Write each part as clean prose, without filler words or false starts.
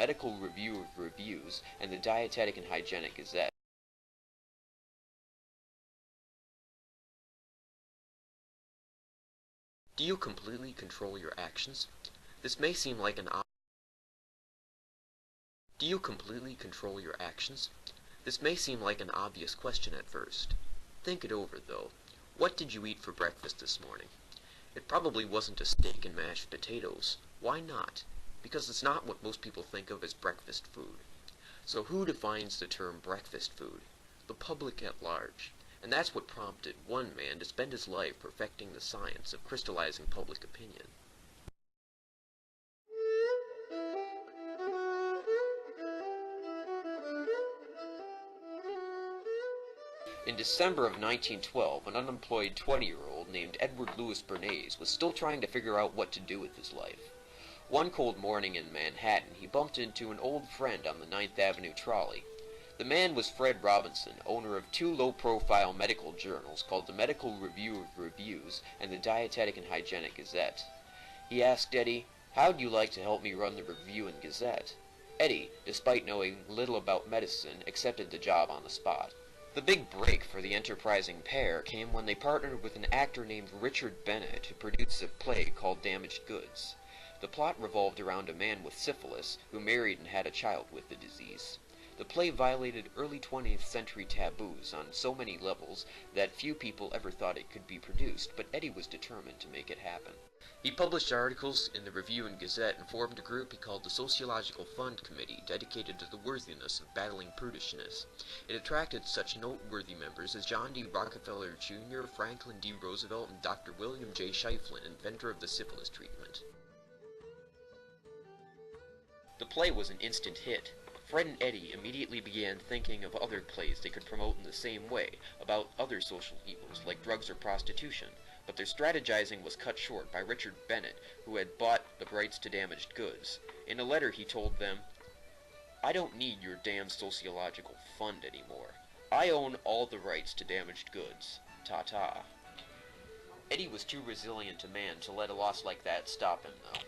Medical Review of Reviews, and the Dietetic and Hygienic Gazette. Do you completely control your actions? This may seem like an Do you completely control your actions? This may seem like an obvious question at first. Think it over, though. What did you eat for breakfast this morning? It probably wasn't a steak and mashed potatoes. Why not? Because it's not what most people think of as breakfast food. So who defines the term breakfast food? The public at large. And that's what prompted one man to spend his life perfecting the science of crystallizing public opinion. In December of 1912, an unemployed 20-year-old named Edward Louis Bernays was still trying to figure out what to do with his life. One cold morning in Manhattan, he bumped into an old friend on the 9th Avenue trolley. The man was Fred Robinson, owner of two low-profile medical journals called the Medical Review of Reviews and the Dietetic and Hygienic Gazette. He asked Eddie, "How'd you like to help me run the Review and Gazette?" Eddie, despite knowing little about medicine, accepted the job on the spot. The big break for the enterprising pair came when they partnered with an actor named Richard Bernay to produce a play called Damaged Goods. The plot revolved around a man with syphilis who married and had a child with the disease. The play violated early 20th century taboos on so many levels that few people ever thought it could be produced, but Eddie was determined to make it happen. He published articles in the Review and Gazette and formed a group he called the Sociological Fund Committee, dedicated to the worthiness of battling prudishness. It attracted such noteworthy members as John D. Rockefeller Jr., Franklin D. Roosevelt, and Dr. William J. Shiflin, inventor of the syphilis treatment. The play was an instant hit. Fred and Eddie immediately began thinking of other plays they could promote in the same way, about other social evils, like drugs or prostitution, but their strategizing was cut short by Richard Bennett, who had bought the rights to Damaged Goods. In a letter he told them, "I don't need your damn sociological fund anymore. I own all the rights to Damaged Goods. Ta-ta." Eddie was too resilient a man to let a loss like that stop him, though.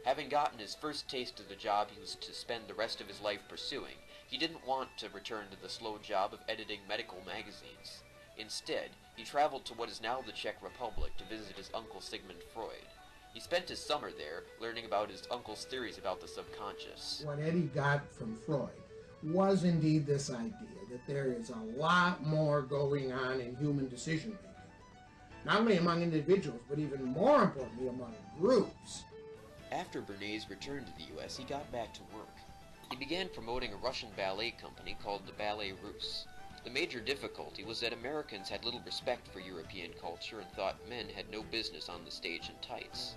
Having gotten his first taste of the job he was to spend the rest of his life pursuing, he didn't want to return to the slow job of editing medical magazines. Instead, he traveled to what is now the Czech Republic to visit his uncle Sigmund Freud. He spent his summer there, learning about his uncle's theories about the subconscious. What Eddie got from Freud was indeed this idea that there is a lot more going on in human decision-making. Not only among individuals, but even more importantly among groups. After Bernays returned to the U.S., he got back to work. He began promoting a Russian ballet company called the Ballet Russe. The major difficulty was that Americans had little respect for European culture and thought men had no business on the stage in tights.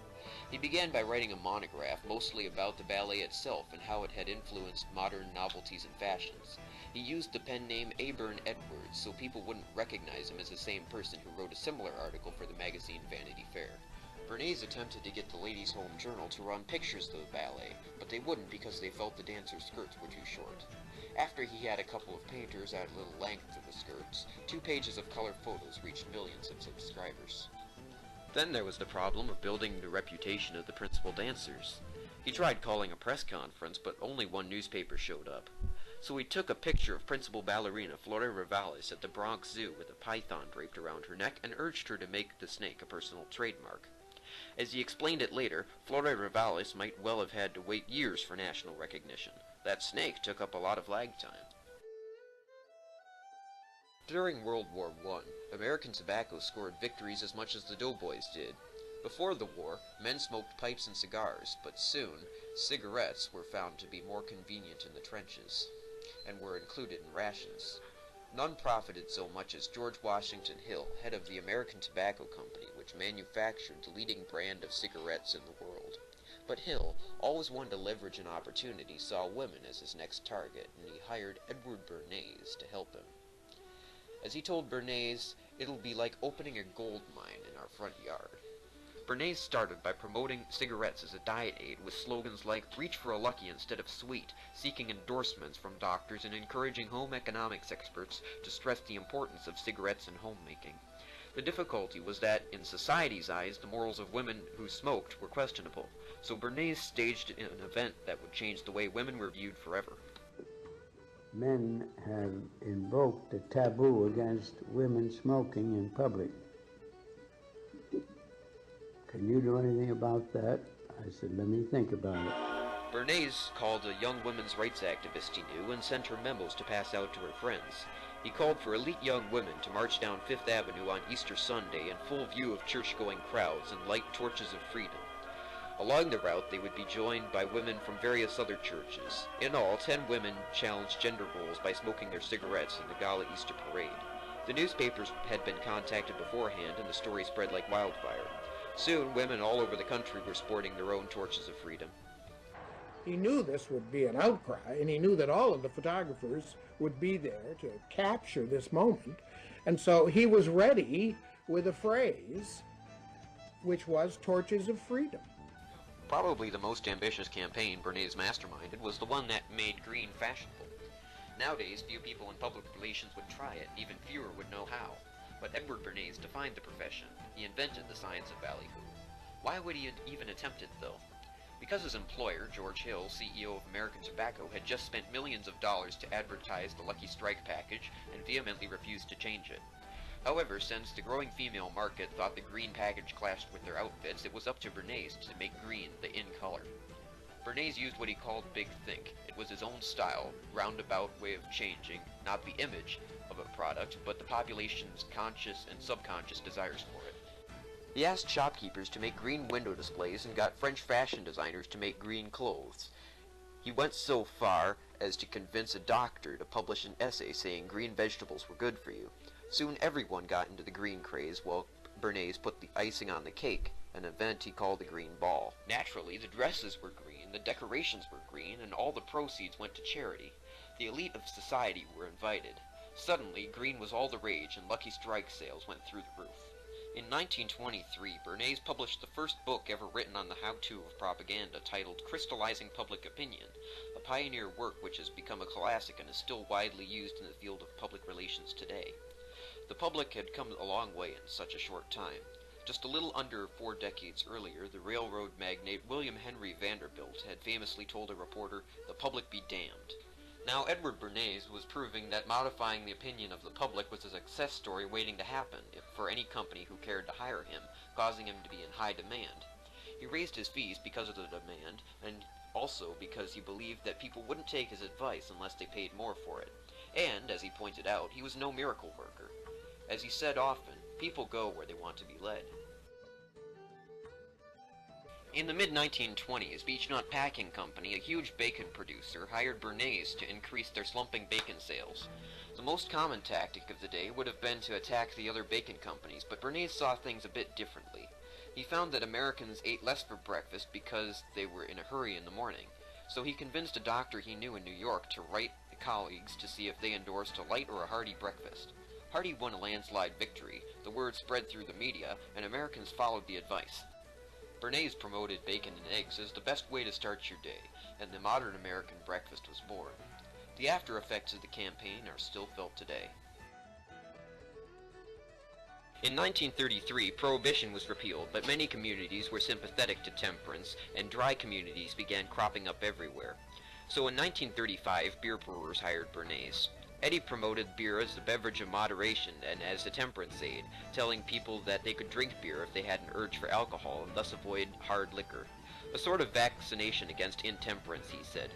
He began by writing a monograph mostly about the ballet itself and how it had influenced modern novelties and fashions. He used the pen name Abern Edwards so people wouldn't recognize him as the same person who wrote a similar article for the magazine Vanity Fair. Bernays attempted to get the Ladies' Home Journal to run pictures of the ballet, but they wouldn't because they felt the dancers' skirts were too short. After he had a couple of painters add a little length to the skirts, 2 pages of color photos reached millions of subscribers. Then there was the problem of building the reputation of the principal dancers. He tried calling a press conference, but only one newspaper showed up. So he took a picture of principal ballerina Flora Revalis at the Bronx Zoo with a python draped around her neck and urged her to make the snake a personal trademark. As he explained it later, Flora Revalis might well have had to wait years for national recognition. That snake took up a lot of lag time. During World War I, American tobacco scored victories as much as the doughboys did. Before the war, men smoked pipes and cigars, but soon, cigarettes were found to be more convenient in the trenches, and were included in rations. None profited so much as George Washington Hill, head of the American Tobacco Company, which manufactured the leading brand of cigarettes in the world. But Hill, always one to leverage an opportunity, saw women as his next target, and he hired Edward Bernays to help him. As he told Bernays, "It'll be like opening a gold mine in our front yard." Bernays started by promoting cigarettes as a diet aid with slogans like "Reach for a Lucky instead of sweet," seeking endorsements from doctors and encouraging home economics experts to stress the importance of cigarettes in homemaking. The difficulty was that, in society's eyes, the morals of women who smoked were questionable, so Bernay staged an event that would change the way women were viewed forever. Men have invoked a taboo against women smoking in public. Can you do anything about that? I said, let me think about it. Bernays called a young women's rights activist he knew and sent her memos to pass out to her friends. He called for elite young women to march down Fifth Avenue on Easter Sunday in full view of church-going crowds and light torches of freedom. Along the route, they would be joined by women from various other churches. In all, 10 women challenged gender roles by smoking their cigarettes in the Gala Easter Parade. The newspapers had been contacted beforehand, and the story spread like wildfire. Soon, women all over the country were sporting their own torches of freedom. He knew this would be an outcry, and he knew that all of the photographers would be there to capture this moment. And so he was ready with a phrase, which was torches of freedom. Probably the most ambitious campaign Bernays masterminded was the one that made green fashionable. Nowadays, few people in public relations would try it, even fewer would know how. But Edward Bernays defined the profession. He invented the science of ballyhoo. Why would he even attempt it, though? Because his employer, George Hill, CEO of American Tobacco, had just spent millions of dollars to advertise the Lucky Strike package and vehemently refused to change it. However, since the growing female market thought the green package clashed with their outfits, it was up to Bernays to make green the in color. Bernays used what he called Big Think. It was his own style, roundabout way of changing, not the image of a product, but the population's conscious and subconscious desires for it. He asked shopkeepers to make green window displays and got French fashion designers to make green clothes. He went so far as to convince a doctor to publish an essay saying green vegetables were good for you. Soon everyone got into the green craze, while Bernays put the icing on the cake, an event he called the Green Ball. Naturally, the dresses were green, the decorations were green, and all the proceeds went to charity. The elite of society were invited. Suddenly, green was all the rage, and Lucky Strike sales went through the roof. In 1923, Bernays published the first book ever written on the how-to of propaganda, titled Crystallizing Public Opinion, a pioneer work which has become a classic and is still widely used in the field of public relations today. The public had come a long way in such a short time. Just a little under 4 decades earlier, the railroad magnate William Henry Vanderbilt had famously told a reporter, "The public be damned." Now Edward Bernays was proving that modifying the opinion of the public was a success story waiting to happen for any company who cared to hire him, causing him to be in high demand. He raised his fees because of the demand, and also because he believed that people wouldn't take his advice unless they paid more for it. And, as he pointed out, he was no miracle worker. As he said often, people go where they want to be led. In the mid-1920s, Beechnut Packing Company, a huge bacon producer, hired Bernays to increase their slumping bacon sales. The most common tactic of the day would have been to attack the other bacon companies, but Bernays saw things a bit differently. He found that Americans ate less for breakfast because they were in a hurry in the morning, so he convinced a doctor he knew in New York to write colleagues to see if they endorsed a light or a hearty breakfast. Hearty won a landslide victory, the word spread through the media, and Americans followed the advice. Bernays promoted bacon and eggs as the best way to start your day, and the modern American breakfast was born. The after effects of the campaign are still felt today. In 1933, Prohibition was repealed, but many communities were sympathetic to temperance, and dry communities began cropping up everywhere. So in 1935, beer brewers hired Bernays. Eddie promoted beer as a beverage of moderation and as a temperance aid, telling people that they could drink beer if they had an urge for alcohol and thus avoid hard liquor. A sort of vaccination against intemperance, he said.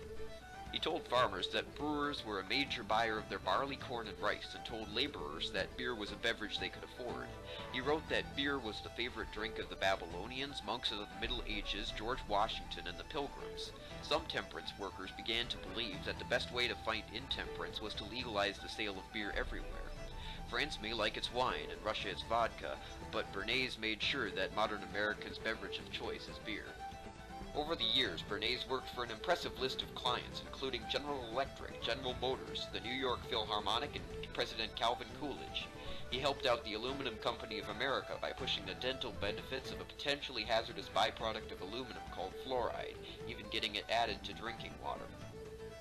He told farmers that brewers were a major buyer of their barley, corn, and rice, and told laborers that beer was a beverage they could afford. He wrote that beer was the favorite drink of the Babylonians, monks of the Middle Ages, George Washington, and the Pilgrims. Some temperance workers began to believe that the best way to fight intemperance was to legalize the sale of beer everywhere. France may like its wine and Russia its vodka, but Bernays made sure that modern America's beverage of choice is beer. Over the years, Bernays worked for an impressive list of clients, including General Electric, General Motors, the New York Philharmonic, and President Calvin Coolidge. He helped out the Aluminum Company of America by pushing the dental benefits of a potentially hazardous byproduct of aluminum called fluoride, even getting it added to drinking water.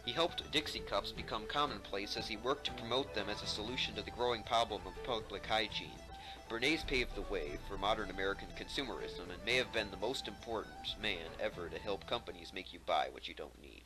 He helped Dixie cups become commonplace as he worked to promote them as a solution to the growing problem of public hygiene. Bernays paved the way for modern American consumerism and may have been the most important man ever to help companies make you buy what you don't need.